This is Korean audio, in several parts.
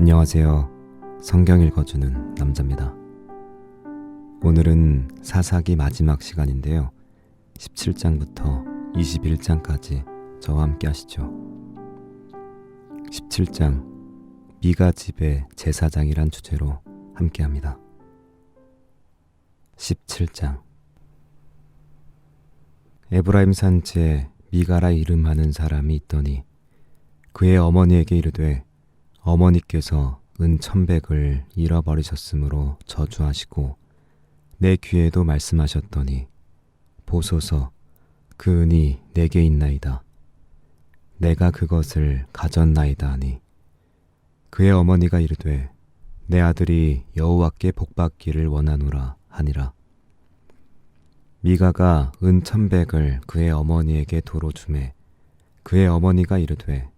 안녕하세요. 성경 읽어주는 남자입니다. 오늘은 사사기 마지막 시간인데요. 17장부터 21장까지 저와 함께 하시죠. 17장 미가 집의 제사장이란 주제로 함께합니다. 17장 에브라임 산지에 미가라 이름하는 사람이 있더니 그의 어머니에게 이르되 어머니께서 은 1,100을 잃어버리셨으므로 저주하시고 내 귀에도 말씀하셨더니 보소서 그 은이 내게 있나이다. 내가 그것을 가졌나이다 하니 그의 어머니가 이르되 내 아들이 여호와께 복받기를 원하노라 하니라. 미가가 은 1,100을 그의 어머니에게 도로 주매 그의 어머니가 이르되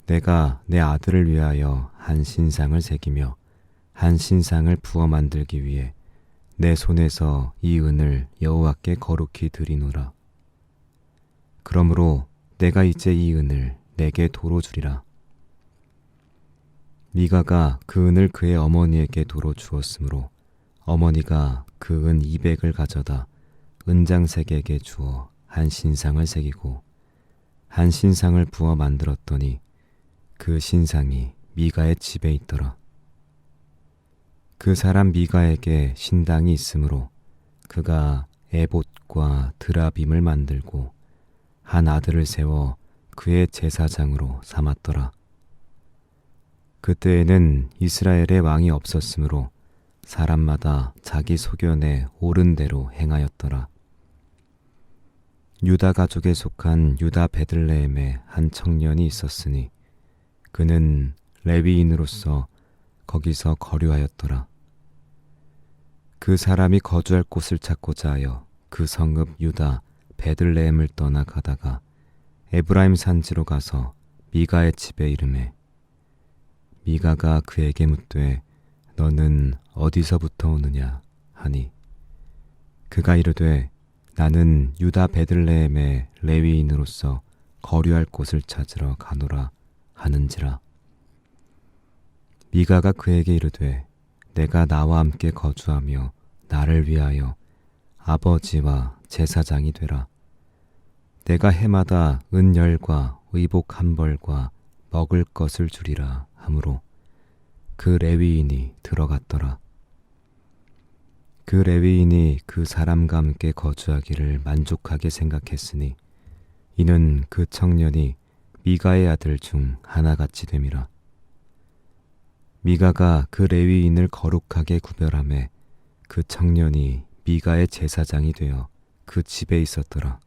내가 내 아들을 위하여 한 신상을 새기며 한 신상을 부어 만들기 위해 내 손에서 이 은을 여호와께 거룩히 드리노라. 그러므로 내가 이제 이 은을 내게 도로 주리라. 미가가 그 은을 그의 어머니에게 도로 주었으므로 어머니가 그 은 200을 가져다 은장색에게 주어 한 신상을 새기고 한 신상을 부어 만들었더니 그 신상이 미가의 집에 있더라. 그 사람 미가에게 신당이 있으므로 그가 에봇과 드라빔을 만들고 한 아들을 세워 그의 제사장으로 삼았더라. 그때에는 이스라엘의 왕이 없었으므로 사람마다 자기 소견에 옳은 대로 행하였더라. 유다 가족에 속한 유다 베들레헴에 한 청년이 있었으니 그는 레위인으로서 거기서 거류하였더라. 그 사람이 거주할 곳을 찾고자 하여 그 성읍 유다 베들레헴을 떠나 가다가 에브라임 산지로 가서 미가의 집에 이르매 미가가 그에게 묻되 너는 어디서부터 오느냐 하니 그가 이르되 나는 유다 베들레헴의 레위인으로서 거류할 곳을 찾으러 가노라 하는지라. 미가가 그에게 이르되 내가 나와 함께 거주하며 나를 위하여 아버지와 제사장이 되라. 내가 해마다 은열과 의복 1벌과 먹을 것을 주리라 하므로 그 레위인이 들어갔더라. 그 레위인이 그 사람과 함께 거주하기를 만족하게 생각했으니 이는 그 청년이 미가의 아들 중 하나같이 됨이라. 미가가 그 레위인을 거룩하게 구별하매 그 청년이 미가의 제사장이 되어 그 집에 있었더라.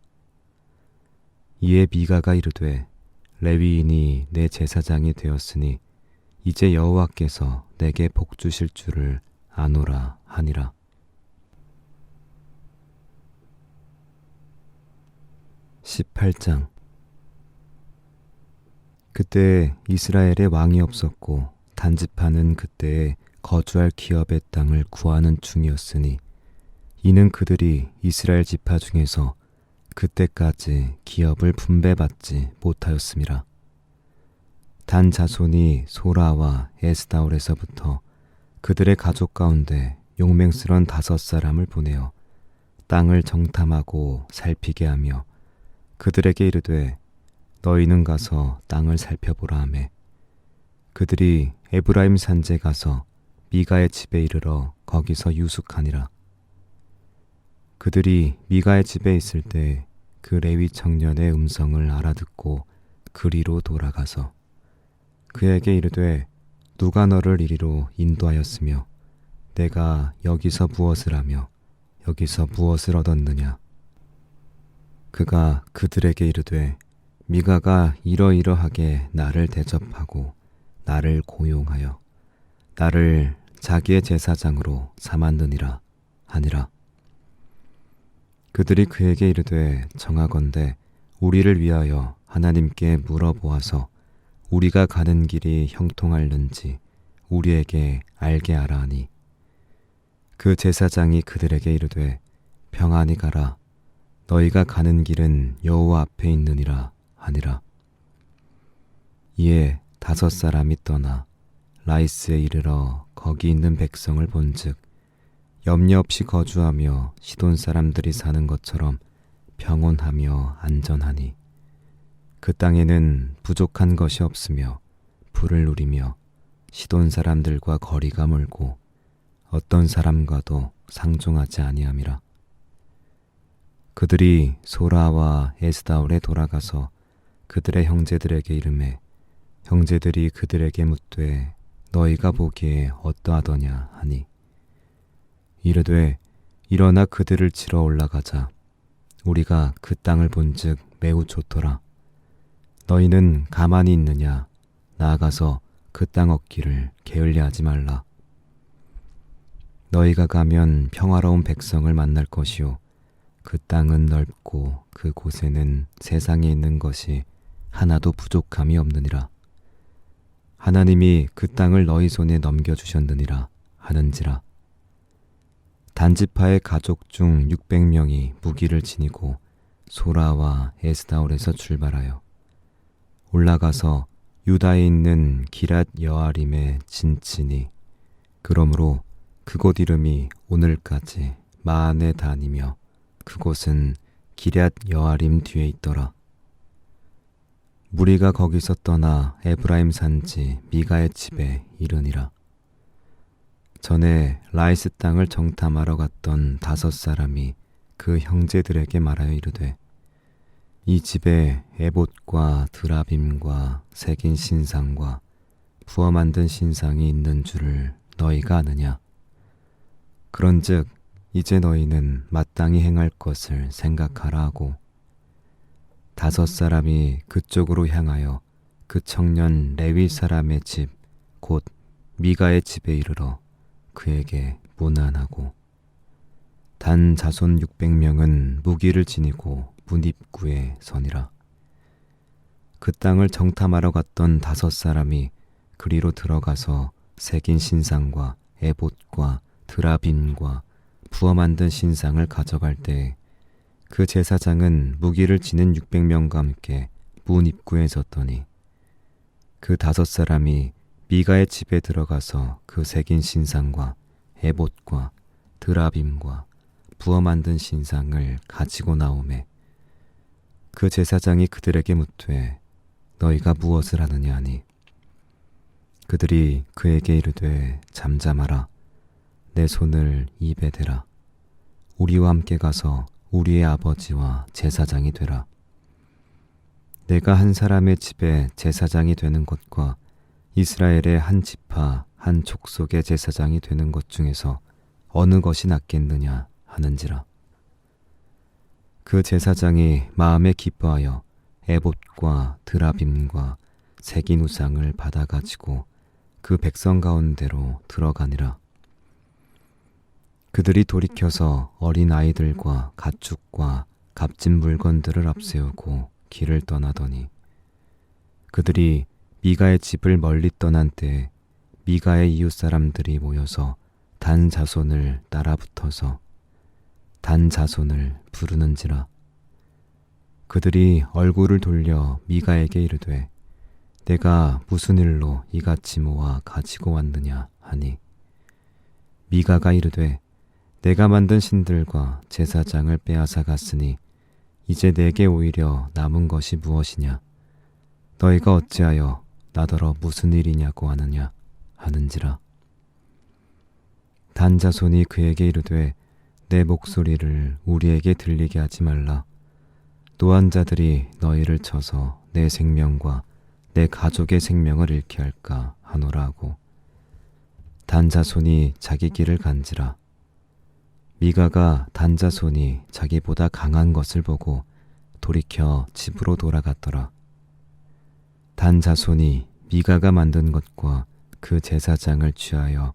이에 미가가 이르되 레위인이 내 제사장이 되었으니 이제 여호와께서 내게 복 주실 줄을 아노라 하니라. (18장) 그때 이스라엘에 왕이 없었고 단집하는 그때에 거주할 기업의 땅을 구하는 중이었으니 이는 그들이 이스라엘 지파 중에서 그때까지 기업을 분배받지 못하였음이라. 단 자손이 소라와 에스다올에서부터 그들의 가족 가운데 용맹스런 5사람을 보내어 땅을 정탐하고 살피게 하며 그들에게 이르되 너희는 가서 땅을 살펴보라 하매 그들이 에브라임 산지에 가서 미가의 집에 이르러 거기서 유숙하니라. 그들이 미가의 집에 있을 때 그 레위 청년의 음성을 알아듣고 그리로 돌아가서 그에게 이르되 누가 너를 이리로 인도하였으며 내가 여기서 무엇을 하며 여기서 무엇을 얻었느냐. 그가 그들에게 이르되 미가가 이러이러하게 나를 대접하고 나를 고용하여 나를 자기의 제사장으로 삼았느니라 하니라. 그들이 그에게 이르되 청하건대 우리를 위하여 하나님께 물어보아서 우리가 가는 길이 형통할는지 우리에게 알게 하라 하니 그 제사장이 그들에게 이르되 평안히 가라. 너희가 가는 길은 여호와 앞에 있느니라 하니라. 이에 5 사람이 떠나 라이스에 이르러 거기 있는 백성을 본즉 염려 없이 거주하며 시돈 사람들이 사는 것처럼 평온하며 안전하니 그 땅에는 부족한 것이 없으며 불을 누리며 시돈 사람들과 거리가 멀고 어떤 사람과도 상종하지 아니함이라. 그들이 소라와 에스다올에 돌아가서 그들의 형제들에게 이르매 형제들이 그들에게 묻되 너희가 보기에 어떠하더냐 하니 이르되 일어나 그들을 치러 올라가자. 우리가 그 땅을 본즉 매우 좋더라. 너희는 가만히 있느냐? 나아가서 그 땅 얻기를 게을리하지 말라. 너희가 가면 평화로운 백성을 만날 것이요 그 땅은 넓고 그 곳에는 세상에 있는 것이 하나도 부족함이 없느니라. 하나님이 그 땅을 너희 손에 넘겨주셨느니라 하는지라. 단지파의 가족 중 600명이 무기를 지니고 소라와 에스다올에서 출발하여 올라가서 유다에 있는 기랏 여아림에 진치니 그러므로 그곳 이름이 오늘까지 마한에 다니며 그곳은 기럇 여아림 뒤에 있더라. 무리가 거기서 떠나 에브라임 산지 미가의 집에 이르니라. 전에 라이스 땅을 정탐하러 갔던 5사람이 그 형제들에게 말하여 이르되 이 집에 에봇과 드라빔과 새긴 신상과 부어 만든 신상이 있는 줄을 너희가 아느냐? 그런즉 이제 너희는 마땅히 행할 것을 생각하라 하고 5사람이 그쪽으로 향하여 그 청년 레위 사람의 집 곧 미가의 집에 이르러 그에게 문안하고 단 자손 600명은 무기를 지니고 문 입구에 서니라. 그 땅을 정탐하러 갔던 5사람이 그리로 들어가서 새긴 신상과 에봇과 드라빔과 부어 만든 신상을 가져갈 때에 그 제사장은 무기를 지닌 600명과 함께 문 입구에 섰더니 그 5사람이 미가의 집에 들어가서 그 새긴 신상과 에봇과 드라빔과 부어 만든 신상을 가지고 나오매 그 제사장이 그들에게 묻되 너희가 무엇을 하느냐 하니 그들이 그에게 이르되 잠잠하라. 내 손을 입에 대라. 우리와 함께 가서 우리의 아버지와 제사장이 되라. 내가 한 사람의 집에 제사장이 되는 것과 이스라엘의 한 지파 한 족속의 제사장이 되는 것 중에서 어느 것이 낫겠느냐 하는지라. 그 제사장이 마음에 기뻐하여 에봇과 드라빔과 새긴 우상을 받아가지고 그 백성 가운데로 들어가니라. 그들이 돌이켜서 어린 아이들과 가축과 값진 물건들을 앞세우고 길을 떠나더니 그들이 미가의 집을 멀리 떠난 때에 미가의 이웃 사람들이 모여서 단 자손을 따라붙어서 단 자손을 부르는지라. 그들이 얼굴을 돌려 미가에게 이르되 내가 무슨 일로 이같이 모아 가지고 왔느냐 하니 미가가 이르되 내가 만든 신들과 제사장을 빼앗아 갔으니 이제 내게 오히려 남은 것이 무엇이냐? 너희가 어찌하여 나더러 무슨 일이냐고 하느냐 하는지라. 단 자손이 그에게 이르되 내 목소리를 우리에게 들리게 하지 말라. 노한 자들이 너희를 쳐서 내 생명과 내 가족의 생명을 잃게 할까 하노라 하고 단 자손이 자기 길을 간지라. 미가가 단 자손이 자기보다 강한 것을 보고 돌이켜 집으로 돌아갔더라. 단 자손이 미가가 만든 것과 그 제사장을 취하여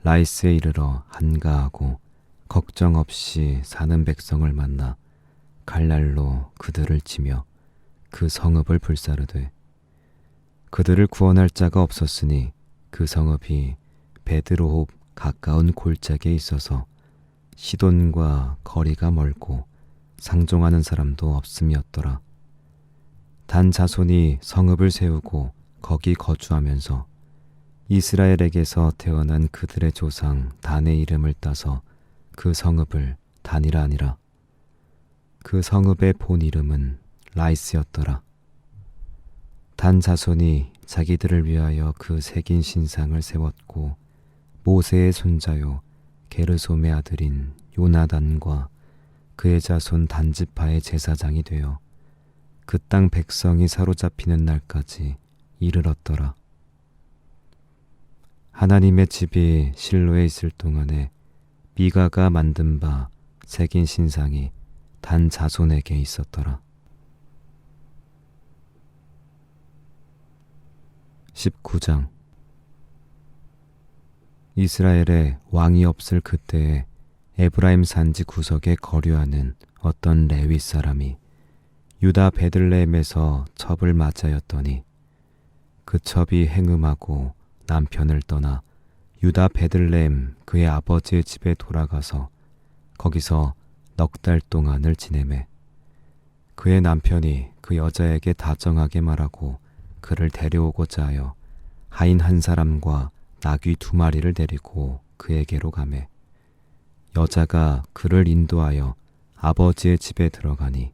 라이스에 이르러 한가하고 걱정 없이 사는 백성을 만나 칼날로 그들을 치며 그 성읍을 불사르되 그들을 구원할 자가 없었으니 그 성읍이 베드로홉 가까운 골짜기에 있어서 시돈과 거리가 멀고 상종하는 사람도 없음이었더라. 단 자손이 성읍을 세우고 거기 거주하면서 이스라엘에게서 태어난 그들의 조상 단의 이름을 따서 그 성읍을 단이라 하니라. 그 성읍의 본 이름은 라이스였더라. 단 자손이 자기들을 위하여 그 새긴 신상을 세웠고 모세의 손자요 게르솜의 아들인 요나단과 그의 자손 단지파의 제사장이 되어 그 땅 백성이 사로잡히는 날까지 이르렀더라. 하나님의 집이 실로에 있을 동안에 미가가 만든 바 새긴 신상이 단 자손에게 있었더라. 19장. 이스라엘에 왕이 없을 그때에 에브라임 산지 구석에 거류하는 어떤 레위 사람이 유다 베들레헴에서 첩을 맞아였더니 그 첩이 행음하고 남편을 떠나 유다 베들레헴 그의 아버지의 집에 돌아가서 거기서 넉 달 동안을 지내매 그의 남편이 그 여자에게 다정하게 말하고 그를 데려오고자 하여 하인 한 사람과 나귀 2마리를 데리고 그에게로 가매 여자가 그를 인도하여 아버지의 집에 들어가니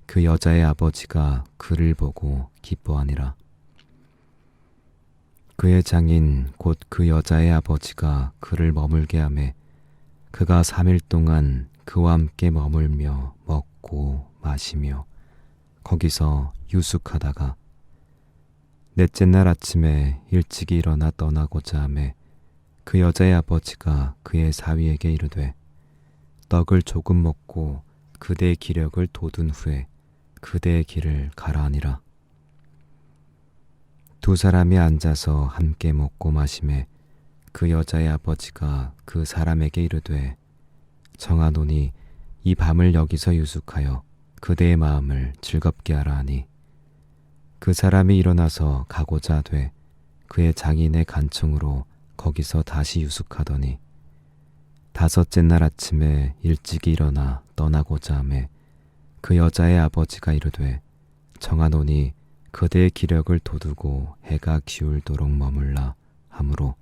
그 여자의 아버지가 그를 보고 기뻐하니라. 그의 장인 곧 그 여자의 아버지가 그를 머물게 하매 그가 3일 동안 그와 함께 머물며 먹고 마시며 거기서 유숙하다가 넷째 날 아침에 일찍이 일어나 떠나고자 하매 그 여자의 아버지가 그의 사위에게 이르되 떡을 조금 먹고 그대의 기력을 돋운 후에 그대의 길을 가라 하니라. 2 사람이 앉아서 함께 먹고 마시매 그 여자의 아버지가 그 사람에게 이르되 정하노니 이 밤을 여기서 유숙하여 그대의 마음을 즐겁게 하라 하니 그 사람이 일어나서 가고자 하되 그의 장인의 간청으로 거기서 다시 유숙하더니 5째 날 아침에 일찍이 일어나 떠나고자 하매 그 여자의 아버지가 이르되 정하노니 그대의 기력을 돋우고 해가 기울도록 머물라 하므로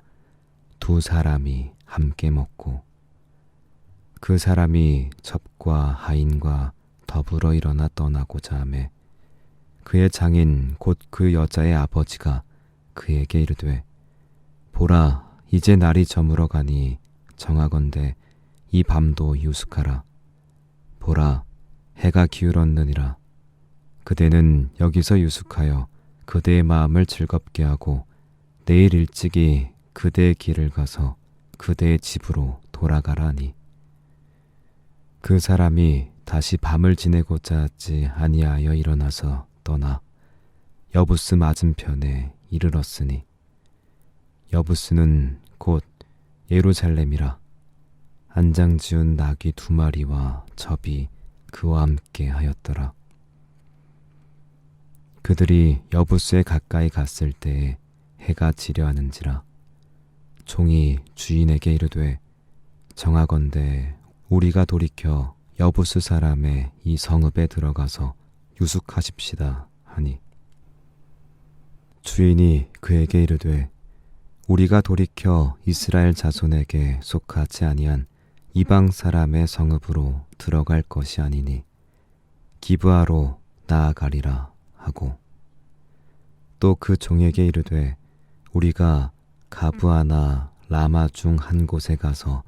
2 사람이 함께 먹고 그 사람이 첩과 하인과 더불어 일어나 떠나고자 하매 그의 장인 곧 그 여자의 아버지가 그에게 이르되 보라 이제 날이 저물어 가니 정하건대 이 밤도 유숙하라. 보라 해가 기울었느니라. 그대는 여기서 유숙하여 그대의 마음을 즐겁게 하고 내일 일찍이 그대의 길을 가서 그대의 집으로 돌아가라 하니 그 사람이 다시 밤을 지내고자 하지 아니하여 일어나서 떠나 여부스 맞은편에 이르렀으니 여부스는 곧 예루살렘이라. 안장 지은 나귀 2마리와 첩이 그와 함께 하였더라. 그들이 여부스에 가까이 갔을 때에 해가 지려하는지라. 종이 주인에게 이르되 정하건대 우리가 돌이켜 여부스 사람의 이 성읍에 들어가서 유숙하십시다 하니 주인이 그에게 이르되 우리가 돌이켜 이스라엘 자손에게 속하지 아니한 이방 사람의 성읍으로 들어갈 것이 아니니 기브아로 나아가리라 하고 또 그 종에게 이르되 우리가 가브아나 라마 중 한 곳에 가서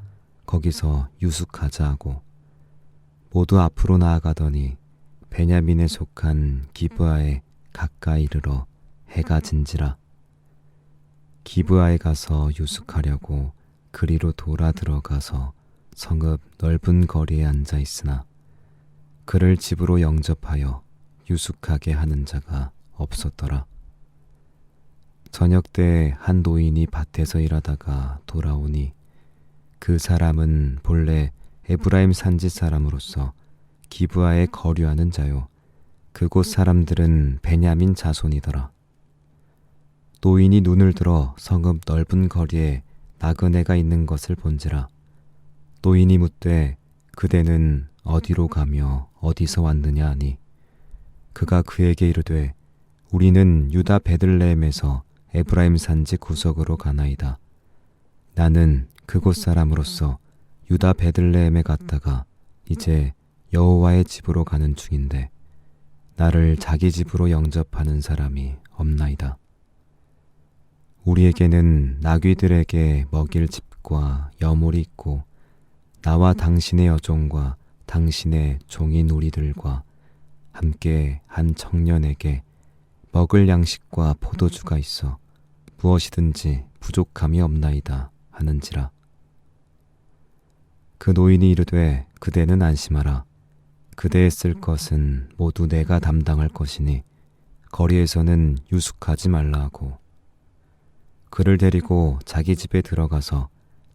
거기서 유숙하자 하고 모두 앞으로 나아가더니 베냐민에 속한 기브아에 가까이 이르러 해가 진지라. 기브아에 가서 유숙하려고 그리로 돌아 들어가서 성읍 넓은 거리에 앉아 있으나 그를 집으로 영접하여 유숙하게 하는 자가 없었더라. 저녁 때에 한 노인이 밭에서 일하다가 돌아오니 그 사람은 본래 에브라임 산지 사람으로서 기브아에 거류하는 자요 그곳 사람들은 베냐민 자손이더라. 노인이 눈을 들어 성읍 넓은 거리에 나그네가 있는 것을 본지라. 노인이 묻되 그대는 어디로 가며 어디서 왔느냐 하니 그가 그에게 이르되 우리는 유다 베들레헴에서 에브라임 산지 구석으로 가나이다. 나는 그곳 사람으로서 유다 베들레헴에 갔다가 이제 여호와의 집으로 가는 중인데 나를 자기 집으로 영접하는 사람이 없나이다. 우리에게는 나귀들에게 먹일 집과 여물이 있고 나와 당신의 여종과 당신의 종인 우리들과 함께 한 청년에게 먹을 양식과 포도주가 있어 무엇이든지 부족함이 없나이다 하는지라. 그 노인이 이르되 그대는 안심하라. 그대의 쓸 것은 모두 내가 담당할 것이니 거리에서는 유숙하지 말라 하고 그를 데리고 자기 집에 들어가서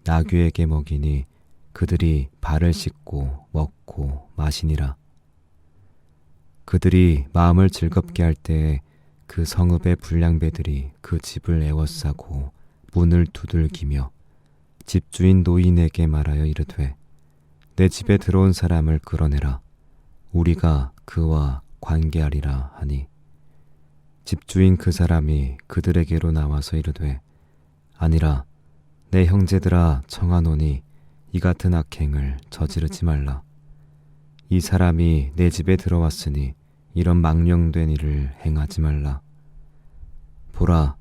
나귀에게 먹이니 그들이 발을 씻고 먹고 마시니라. 그들이 마음을 즐겁게 할 때에 그 성읍의 불량배들이 그 집을 에워싸고 문을 두들기며 집주인 노인에게 말하여 이르되 내 집에 들어온 사람을 끌어내라. 우리가 그와 관계하리라 하니 집주인 그 사람이 그들에게로 나와서 이르되 아니라 내 형제들아 청하노니 이 같은 악행을 저지르지 말라. 이 사람이 내 집에 들어왔으니 이런 망령된 일을 행하지 말라. 보라,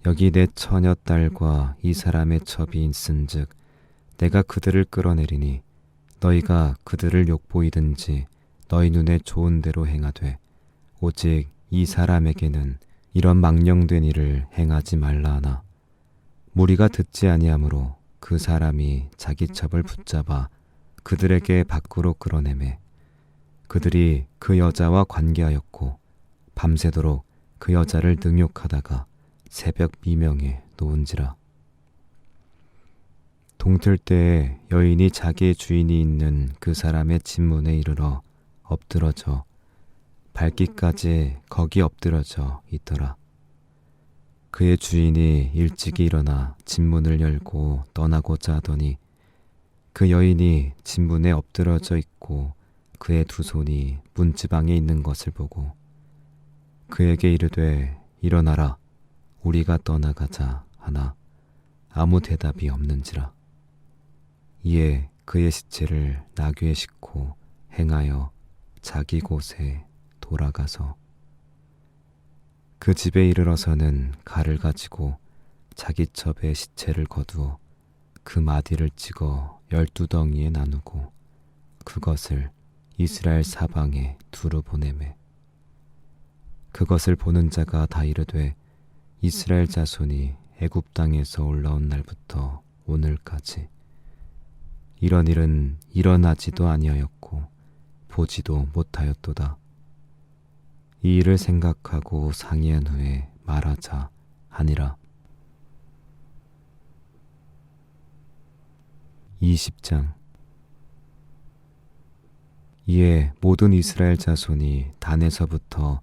여기 내 처녀 딸과 이 사람의 첩이 있은즉 내가 그들을 끌어내리니 너희가 그들을 욕보이든지 너희 눈에 좋은 대로 행하되 오직 이 사람에게는 이런 망령된 일을 행하지 말라 하나 무리가 듣지 아니하므로 그 사람이 자기 첩을 붙잡아 그들에게 밖으로 끌어내매 그들이 그 여자와 관계하였고 밤새도록 그 여자를 능욕하다가 새벽 미명에 놓은지라. 동틀 때에 여인이 자기의 주인이 있는 그 사람의 집문에 이르러 엎드러져 발기까지 거기 엎드러져 있더라. 그의 주인이 일찍이 일어나 집문을 열고 떠나고자 하더니 그 여인이 집문에 엎드러져 있고 그의 두 손이 문지방에 있는 것을 보고 그에게 이르되 일어나라 우리가 떠나가자 하나 아무 대답이 없는지라. 이에 그의 시체를 나귀에 싣고 행하여 자기 곳에 돌아가서 그 집에 이르러서는 칼을 가지고 자기 첩의 시체를 거두어 그 마디를 찍어 12덩이에 나누고 그것을 이스라엘 사방에 두루 보내매 그것을 보는 자가 다 이르되 이스라엘 자손이 애굽 땅에서 올라온 날부터 오늘까지 이런 일은 일어나지도 아니하였고 보지도 못하였도다. 이 일을 생각하고 상의한 후에 말하자 하니라. 20장. 이에 모든 이스라엘 자손이 단에서부터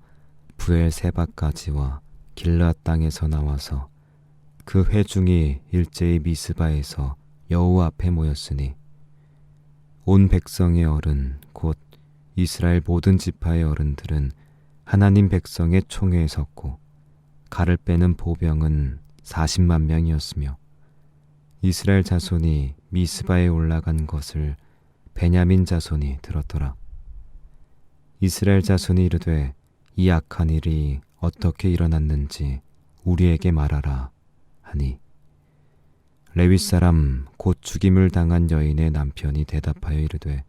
부엘세바까지와 길르앗 땅에서 나와서 그 회중이 일제히 미스바에서 여호와 앞에 모였으니 온 백성의 어른 곧 이스라엘 모든 지파의 어른들은 하나님 백성의 총회에 섰고 칼을 빼는 보병은 40만 명이었으며 이스라엘 자손이 미스바에 올라간 것을 베냐민 자손이 들었더라. 이스라엘 자손이 이르되 이 악한 일이 어떻게 일어났는지 우리에게 말하라 하니 레위 사람 곧 죽임을 당한 여인의 남편이 대답하여 이르되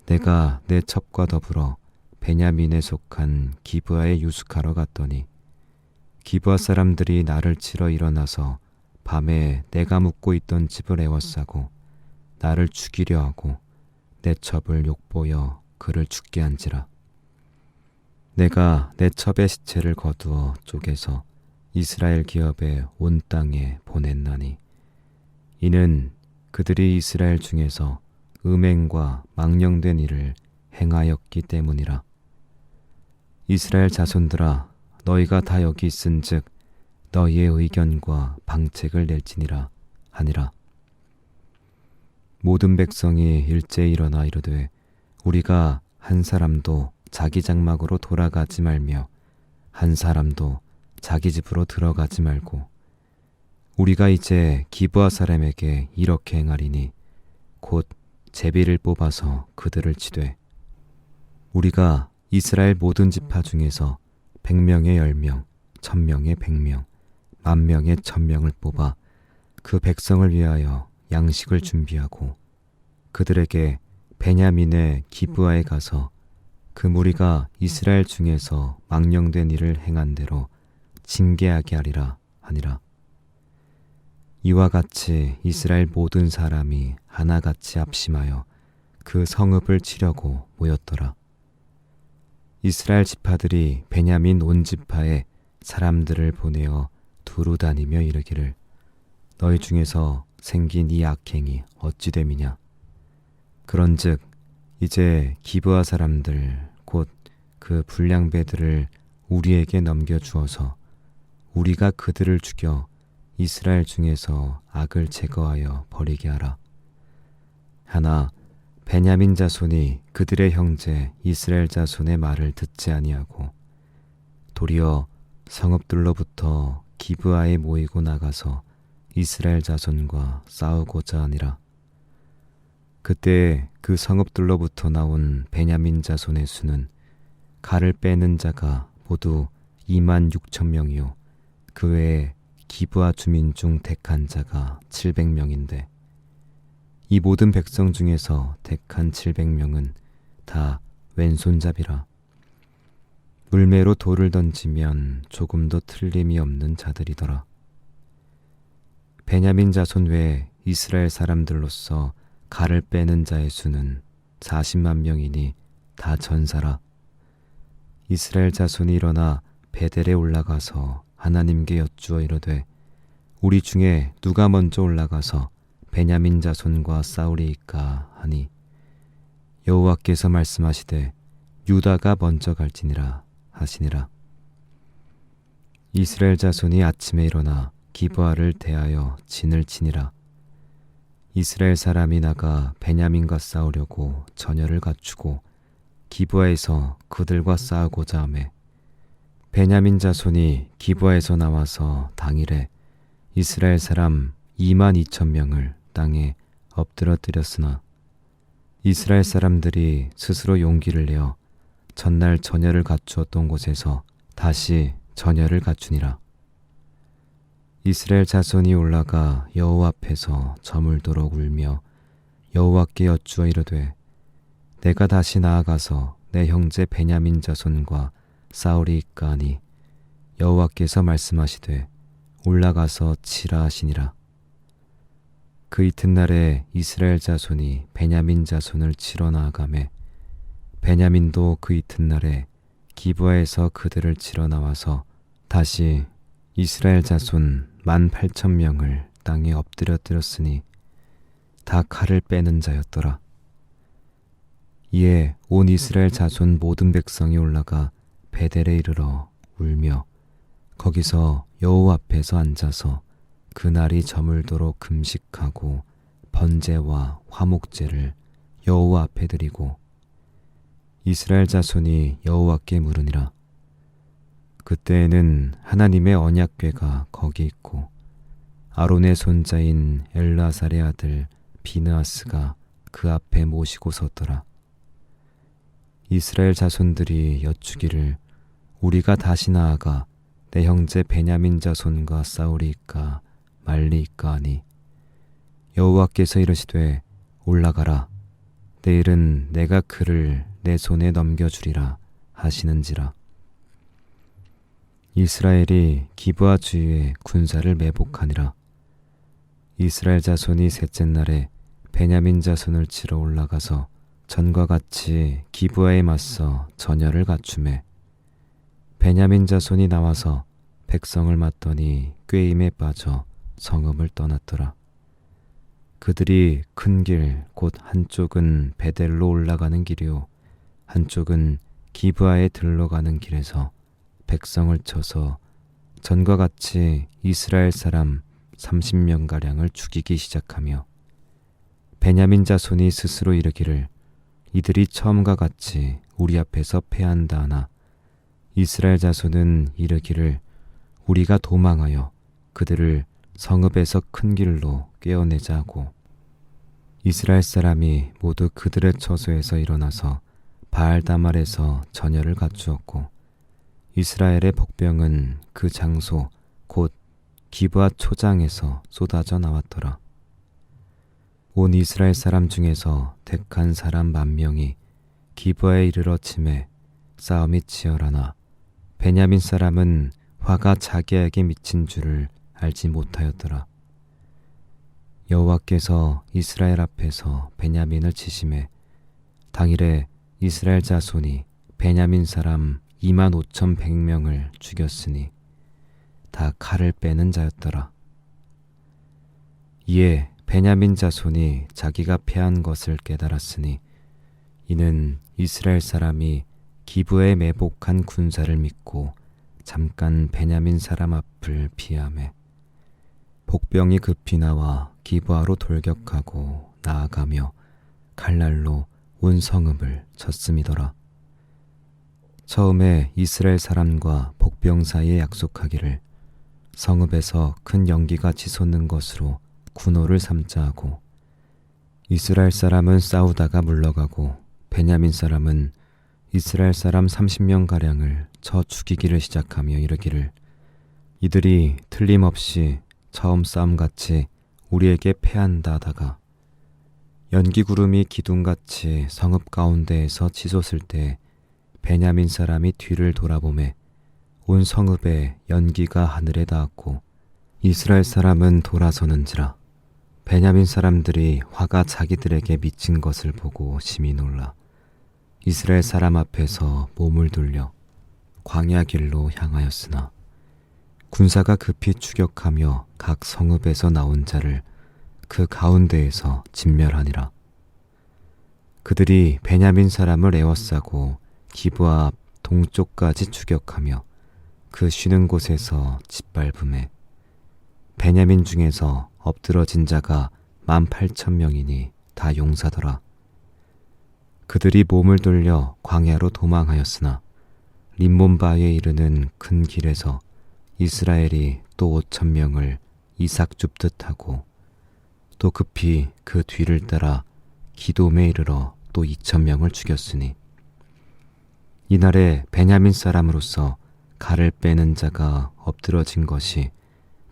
내가 내 첩과 더불어 베냐민에 속한 기브아에 유숙하러 갔더니 기브아 사람들이 나를 치러 일어나서 밤에 내가 묵고 있던 집을 에워싸고 나를 죽이려 하고 내 첩을 욕보여 그를 죽게 한지라. 내가 내 첩의 시체를 거두어 쪼개서 이스라엘 기업의 온 땅에 보냈나니 이는 그들이 이스라엘 중에서 음행과 망령된 일을 행하였기 때문이라. 이스라엘 자손들아 너희가 다 여기 있은즉 너희의 의견과 방책을 낼지니라 하니라. 모든 백성이 일제히 일어나 이르되 우리가 한 사람도 자기 장막으로 돌아가지 말며 한 사람도 자기 집으로 들어가지 말고 우리가 이제 기브아 사람에게 이렇게 행하리니 곧 제비를 뽑아서 그들을 치되 우리가 이스라엘 모든 지파 중에서 100명의 10명, 1000명의 100명, 10,000명의 1000명을 뽑아 그 백성을 위하여 양식을 준비하고 그들에게 베냐민의 기브아에 가서 그 무리가 이스라엘 중에서 망령된 일을 행한 대로 징계하게 하리라 하니라. 이와 같이 이스라엘 모든 사람이 하나같이 합심하여 그 성읍을 치려고 모였더라. 이스라엘 지파들이 베냐민 온 지파에 사람들을 보내어 두루 다니며 이르기를 너희 중에서 생긴 이 악행이 어찌 됨이냐. 그런즉 이제 기브아 사람들 곧 그 불량배들을 우리에게 넘겨주어서 우리가 그들을 죽여 이스라엘 중에서 악을 제거하여 버리게 하라. 하나 베냐민 자손이 그들의 형제 이스라엘 자손의 말을 듣지 아니하고 도리어 성읍들로부터 기브아에 모이고 나가서 이스라엘 자손과 싸우고자 하니라. 그때 그 성읍들로부터 나온 베냐민 자손의 수는 칼을 빼는 자가 모두 26,000명이요 그 외에 기브아 주민 중 택한 자가 700명인데 이 모든 백성 중에서 택한 700명은 다 왼손잡이라. 물매로 돌을 던지면 조금도 틀림이 없는 자들이더라. 베냐민 자손 외에 이스라엘 사람들로서 칼을 빼는 자의 수는 40만 명이니 다 전사라. 이스라엘 자손이 일어나 베델에 올라가서 하나님께 여쭈어 이르되 우리 중에 누가 먼저 올라가서 베냐민 자손과 싸우리이까 하니 여호와께서 말씀하시되 유다가 먼저 갈지니라 하시니라. 이스라엘 자손이 아침에 일어나 기브아를 대하여 진을 치니라. 이스라엘 사람이 나가 베냐민과 싸우려고 전열을 갖추고 기브아에서 그들과 싸우고자 하매 베냐민 자손이 기브아에서 나와서 당일에 이스라엘 사람 22,000명을 땅에 엎드러뜨렸으나 이스라엘 사람들이 스스로 용기를 내어 전날 전열을 갖추었던 곳에서 다시 전열을 갖추니라. 이스라엘 자손이 올라가 여호와 앞에서 저물도록 울며 여호와께 여쭈어 이르되 내가 다시 나아가서 내 형제 베냐민 자손과 싸우리이까 하니 여호와께서 말씀하시되 올라가서 치라 하시니라. 그 이튿날에 이스라엘 자손이 베냐민 자손을 치러 나아가매 베냐민도 그 이튿날에 기브아에서 그들을 치러 나와서 다시 이스라엘 자손 18,000명을 땅에 엎드려뜨렸으니 다 칼을 빼는 자였더라. 이에 온 이스라엘 자손 모든 백성이 올라가 베델에 이르러 울며 거기서 여호와 앞에서 앉아서 그날이 저물도록 금식하고 번제와 화목제를 여호와 앞에 드리고 이스라엘 자손이 여호와께 물으니라. 그때에는 하나님의 언약궤가 거기 있고 아론의 손자인 엘르아살의 아들 비느하스가 그 앞에 모시고 섰더라. 이스라엘 자손들이 여쭈기를 우리가 다시 나아가 내 형제 베냐민 자손과 싸우리이까 말리이까 하니 여호와께서 이르시되 올라가라. 내일은 내가 그를 내 손에 넘겨주리라 하시는지라. 이스라엘이 기브아 주위에 군사를 매복하니라. 이스라엘 자손이 셋째 날에 베냐민 자손을 치러 올라가서 전과 같이 기브아에 맞서 전열을 갖추매 베냐민 자손이 나와서 백성을 맞더니 꾀임에 빠져 성읍을 떠났더라. 그들이 큰 길 곧 한쪽은 베델로 올라가는 길이요 한쪽은 기브아에 들러가는 길에서 백성을 쳐서 전과 같이 이스라엘 사람 30명가량을 죽이기 시작하며 베냐민 자손이 스스로 이르기를 이들이 처음과 같이 우리 앞에서 패한다 하나 이스라엘 자손은 이르기를 우리가 도망하여 그들을 성읍에서 큰 길로 꿰어내자 하고 이스라엘 사람이 모두 그들의 처소에서 일어나서 바알다말에서 전열을 갖추었고 이스라엘의 복병은 그 장소 곧 기브아 초장에서 쏟아져 나왔더라. 온 이스라엘 사람 중에서 택한 사람 10,000명이 기브아에 이르러 치매 싸움이 치열하나 베냐민 사람은 화가 자기에게 미친 줄을 알지 못하였더라. 여호와께서 이스라엘 앞에서 베냐민을 치심해 당일에 이스라엘 자손이 베냐민 사람 25,100명을 죽였으니 다 칼을 빼는 자였더라. 이에 베냐민 자손이 자기가 패한 것을 깨달았으니 이는 이스라엘 사람이 기브에 매복한 군사를 믿고 잠깐 베냐민 사람 앞을 피하매 복병이 급히 나와 기브아로 돌격하고 나아가며 칼날로 온 성읍을 쳤음이더라. 처음에 이스라엘 사람과 복병 사이에 약속하기를 성읍에서 큰 연기가 치솟는 것으로 군호를 삼자 하고 이스라엘 사람은 싸우다가 물러가고 베냐민 사람은 이스라엘 사람 30명가량을 쳐 죽이기를 시작하며 이르기를 이들이 틀림없이 처음 싸움같이 우리에게 패한다 하다가 연기구름이 기둥같이 성읍 가운데에서 치솟을 때 베냐민 사람이 뒤를 돌아보매 온 성읍에 연기가 하늘에 닿았고 이스라엘 사람은 돌아서는지라 베냐민 사람들이 화가 자기들에게 미친 것을 보고 심히 놀라 이스라엘 사람 앞에서 몸을 돌려 광야 길로 향하였으나 군사가 급히 추격하며 각 성읍에서 나온 자를 그 가운데에서 진멸하니라. 그들이 베냐민 사람을 에워싸고 기브아 앞 동쪽까지 추격하며 그 쉬는 곳에서 짓밟음에 베냐민 중에서 엎드러진 자가 18,000명이니 다 용사더라. 그들이 몸을 돌려 광야로 도망하였으나 림몬바에 이르는 큰 길에서 이스라엘이 또 5,000명을 이삭 줍듯 하고 또 급히 그 뒤를 따라 기돔에 이르러 또 2,000명을 죽였으니 이날에 베냐민 사람으로서 칼을 빼는 자가 엎드러진 것이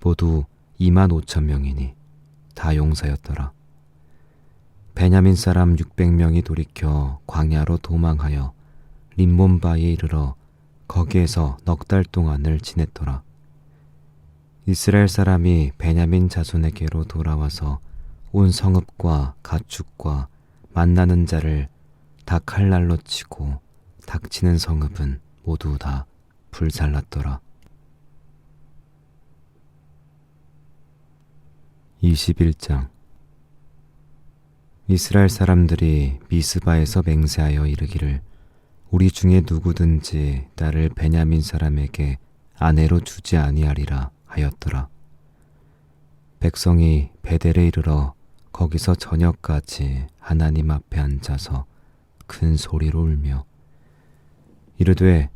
모두 25,000명이니 다 용사였더라. 베냐민 사람 600명이 돌이켜 광야로 도망하여 림몬바에 이르러 거기에서 넉 달 동안을 지냈더라. 이스라엘 사람이 베냐민 자손에게로 돌아와서 온 성읍과 가축과 만나는 자를 다 칼날로 치고 닥치는 성읍은 모두 다 불살랐더라. 21장 이스라엘 사람들이 미스바에서 맹세하여 이르기를 우리 중에 누구든지 나를 베냐민 사람에게 아내로 주지 아니하리라 하였더라. 백성이 베델에 이르러 거기서 저녁까지 하나님 앞에 앉아서 큰 소리로 울며 이르되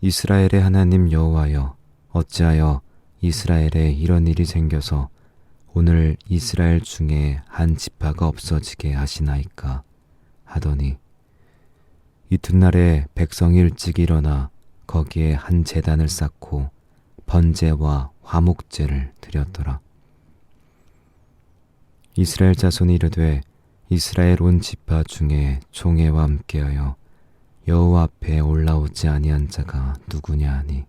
이스라엘의 하나님 여호와여 어찌하여 이스라엘에 이런 일이 생겨서 오늘 이스라엘 중에 한 지파가 없어지게 하시나이까 하더니 이튿날에 백성이 일찍 일어나 거기에 한 제단을 쌓고 번제와 화목제를 드렸더라. 이스라엘 자손이 이르되 이스라엘 온 지파 중에 총회와 함께하여 여호와 앞에 올라오지 아니한 자가 누구냐 하니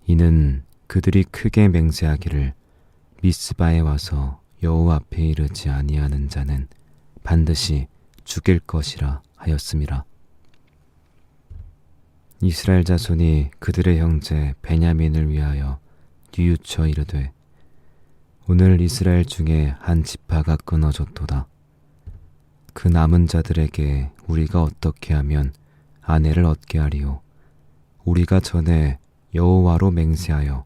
이는 그들이 크게 맹세하기를 미스바에 와서 여호와 앞에 이르지 아니하는 자는 반드시 죽일 것이라 하였음이라. 이스라엘 자손이 그들의 형제 베냐민을 위하여 뉘우쳐 이르되 오늘 이스라엘 중에 한 지파가 끊어졌도다. 그 남은 자들에게 우리가 어떻게 하면 아내를 얻게 하리요. 우리가 전에 여호와로 맹세하여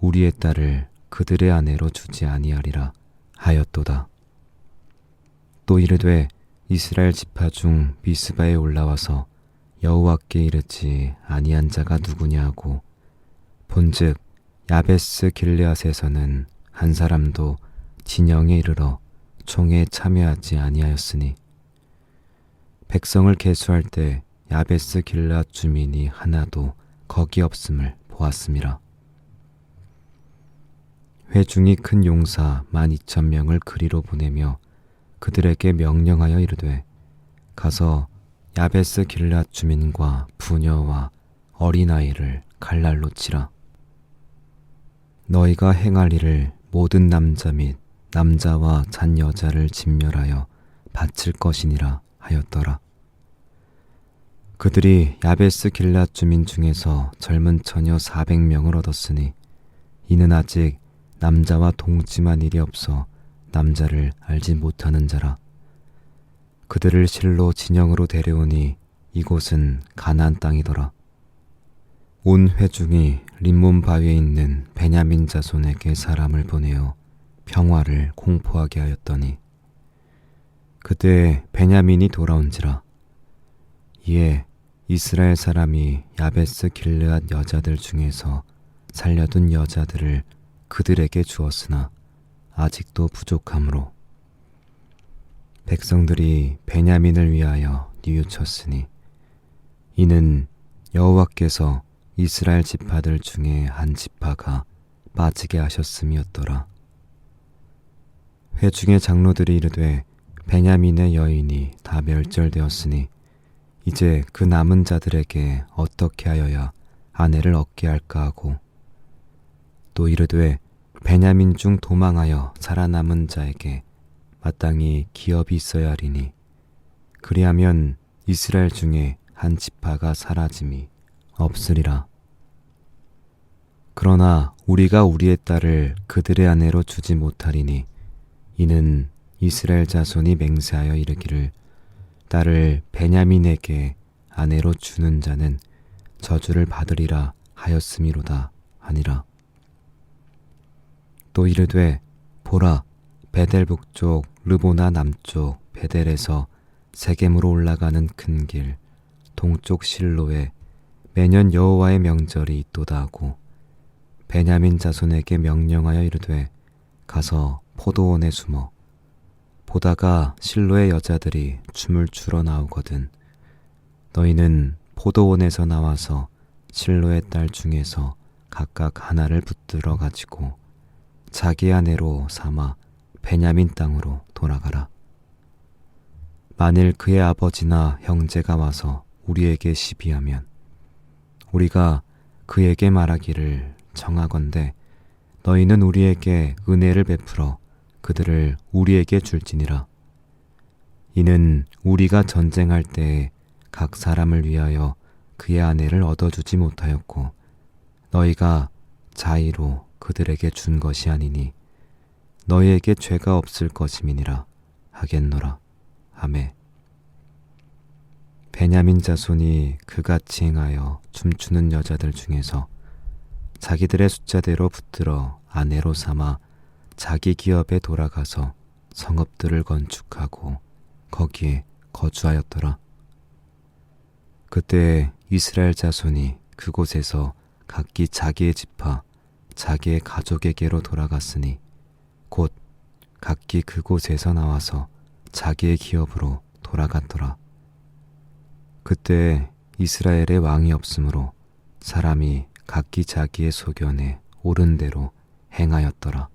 우리의 딸을 그들의 아내로 주지 아니하리라 하였도다. 또 이르되 이스라엘 지파 중 미스바에 올라와서 여호와께 이르지 아니한 자가 누구냐 하고 본즉 야베스 길르앗에서는 한 사람도 진영에 이르러 총에 참여하지 아니하였으니 백성을 계수할 때 야베스 길르앗 주민이 하나도 거기 없음을 보았음이라. 회중이 큰 용사 12,000명을 그리로 보내며 그들에게 명령하여 이르되 가서 야베스 길르앗 주민과 부녀와 어린아이를 갈날로 치라. 너희가 행할 일을 모든 남자 및 남자와 잔 여자를 진멸하여 바칠 것이니라 하였더라. 그들이 야베스 길르앗 주민 중에서 젊은 처녀 400명을 얻었으니 이는 아직 남자와 동침한 일이 없어 남자를 알지 못하는 자라. 그들을 실로 진영으로 데려오니 이곳은 가나안 땅이더라. 온 회중이 림몬 바위에 있는 베냐민 자손에게 사람을 보내어 평화를 공포하게 하였더니 그때 베냐민이 돌아온지라. 이에 이스라엘 사람이 야베스 길르앗 여자들 중에서 살려둔 여자들을 그들에게 주었으나 아직도 부족하므로 백성들이 베냐민을 위하여 뉘우쳤으니 이는 여호와께서 이스라엘 지파들 중에 한 지파가 빠지게 하셨음이었더라. 회중의 장로들이 이르되 베냐민의 여인이 다 멸절되었으니 이제 그 남은 자들에게 어떻게 하여야 아내를 얻게 할까 하고 또 이르되 베냐민 중 도망하여 살아남은 자에게 마땅히 기업이 있어야 하리니 그리하면 이스라엘 중에 한 지파가 사라짐이 없으리라. 그러나 우리가 우리의 딸을 그들의 아내로 주지 못하리니 이는 이스라엘 자손이 맹세하여 이르기를 딸을 베냐민에게 아내로 주는 자는 저주를 받으리라 하였음이로다 하니라. 또 이르되 보라 베델 북쪽 르보나 남쪽 베델에서 세겜으로 올라가는 큰 길 동쪽 실로에 매년 여호와의 명절이 있도다 하고 베냐민 자손에게 명령하여 이르되 가서 포도원에 숨어 보다가 실로의 여자들이 춤을 추러 나오거든 너희는 포도원에서 나와서 실로의 딸 중에서 각각 하나를 붙들어 가지고 자기 아내로 삼아 베냐민 땅으로 돌아가라. 만일 그의 아버지나 형제가 와서 우리에게 시비하면 우리가 그에게 말하기를 청하건대 너희는 우리에게 은혜를 베풀어 그들을 우리에게 줄지니라. 이는 우리가 전쟁할 때에 각 사람을 위하여 그의 아내를 얻어주지 못하였고 너희가 자의로 그들에게 준 것이 아니니 너희에게 죄가 없을 것임이니라 하겠노라. 아멘. 베냐민 자손이 그같이 행하여 춤추는 여자들 중에서 자기들의 숫자대로 붙들어 아내로 삼아 자기 기업에 돌아가서 성읍들을 건축하고 거기에 거주하였더라. 그때 이스라엘 자손이 그곳에서 각기 자기의 지파 자기의 가족에게로 돌아갔으니 곧 각기 그곳에서 나와서 자기의 기업으로 돌아갔더라. 그때 이스라엘의 왕이 없으므로 사람이 각기 자기의 소견에 옳은 대로 행하였더라.